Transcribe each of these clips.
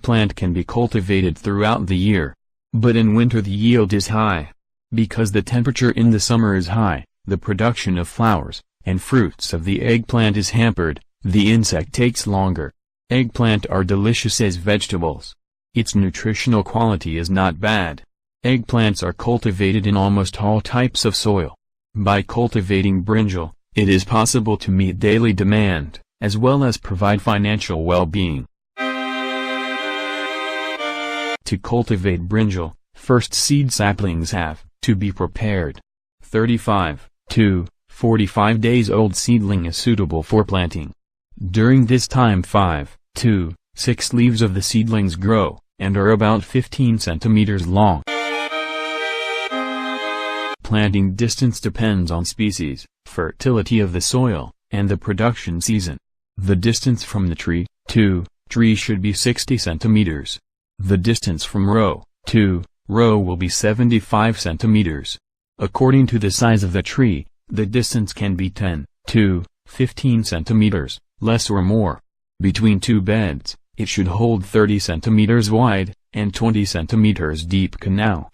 eggplant can be cultivated throughout the year. But in winter the yield is high. Because the temperature in the summer is high, the production of flowers and fruits of the eggplant is hampered, the insect takes longer. Eggplant are delicious as vegetables. Its nutritional quality is not bad. Eggplants are cultivated in almost all types of soil. By cultivating brinjal, it is possible to meet daily demand, as well as provide financial well-being. To cultivate brinjal, first seed saplings have to be prepared. 35 to 45 days old seedling is suitable for planting. During this time 5 to 6 leaves of the seedlings grow, and are about 15 centimeters long. Planting distance depends on species, fertility of the soil, and the production season. The distance from the tree to tree should be 60 centimeters. The distance from row to row will be 75 centimeters. According to the size of the tree, the distance can be 10 to 15 centimeters, less or more. Between two beds, it should hold 30 centimeters wide, and 20 centimeters deep canal.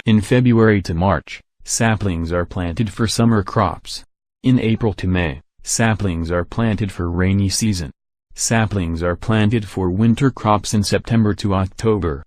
In February to March, saplings are planted for summer crops. In April to May, saplings are planted for rainy season. Saplings are planted for winter crops in September to October.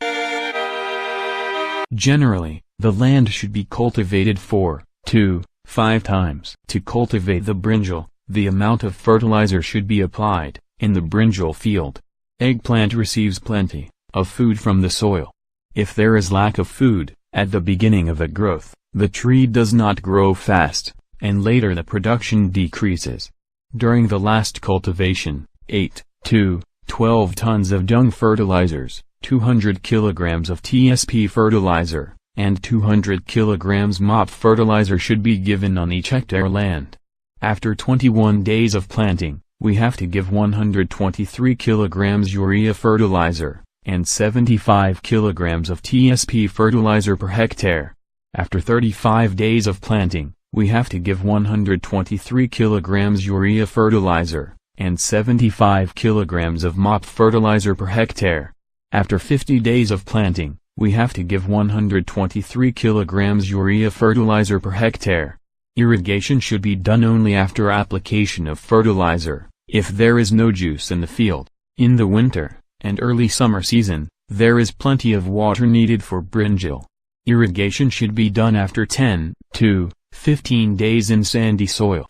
Generally, the land should be cultivated 4 to 5 times. To cultivate the brinjal, the amount of fertilizer should be applied in the brinjal field. Eggplant receives plenty of food from the soil. If there is lack of food at the beginning of the growth, the tree does not grow fast, and later the production decreases. During the last cultivation, 8 to 12 tons of dung fertilizers, 200 kilograms of TSP fertilizer, and 200 kilograms mop fertilizer should be given on each hectare land. After 21 days of planting, we have to give 123 kilograms urea fertilizer, and 75 kilograms of TSP fertilizer per hectare. After 35 days of planting, we have to give 123 kilograms urea fertilizer, and 75 kilograms of mop fertilizer per hectare. After 50 days of planting, we have to give 123 kilograms urea fertilizer per hectare. Irrigation should be done only after application of fertilizer, if there is no juice in the field. In the winter and early summer season, there is plenty of water needed for brinjal. Irrigation should be done after 10 to 15 days in sandy soil.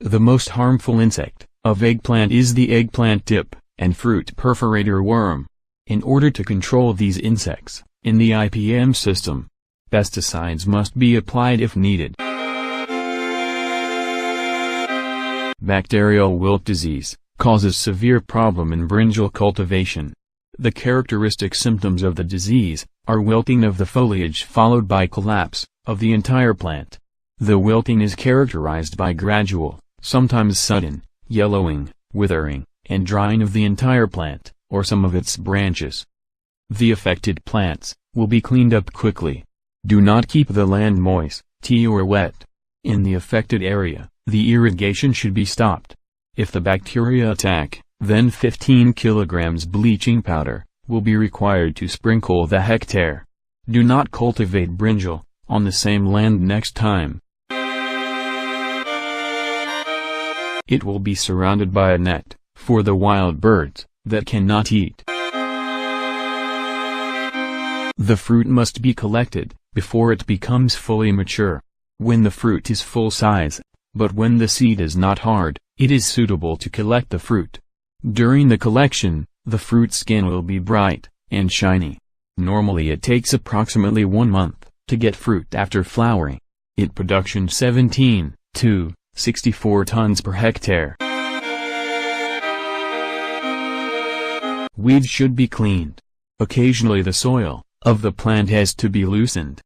The most harmful insect of eggplant is the eggplant tip and fruit perforator worm. In order to control these insects, in the IPM system, pesticides must be applied if needed. Bacterial wilt disease causes severe problem in brinjal cultivation. The characteristic symptoms of the disease are wilting of the foliage followed by collapse of the entire plant. The wilting is characterized by gradual, sometimes sudden, yellowing, withering, and drying of the entire plant, or some of its branches. The affected plants will be cleaned up quickly. Do not keep the land moist, or wet. In the affected area, the irrigation should be stopped. If the bacteria attack, then 15 kilograms bleaching powder will be required to sprinkle the hectare. Do not cultivate brinjal on the same land next time. It will be surrounded by a net for the wild birds that cannot eat. The fruit must be collected before it becomes fully mature. When the fruit is full size, but when the seed is not hard, it is suitable to collect the fruit. During the collection, the fruit skin will be bright and shiny. Normally it takes approximately 1 month to get fruit after flowering. It production 17 to 64 tons per hectare. Weeds should be cleaned. Occasionally the soil of the plant has to be loosened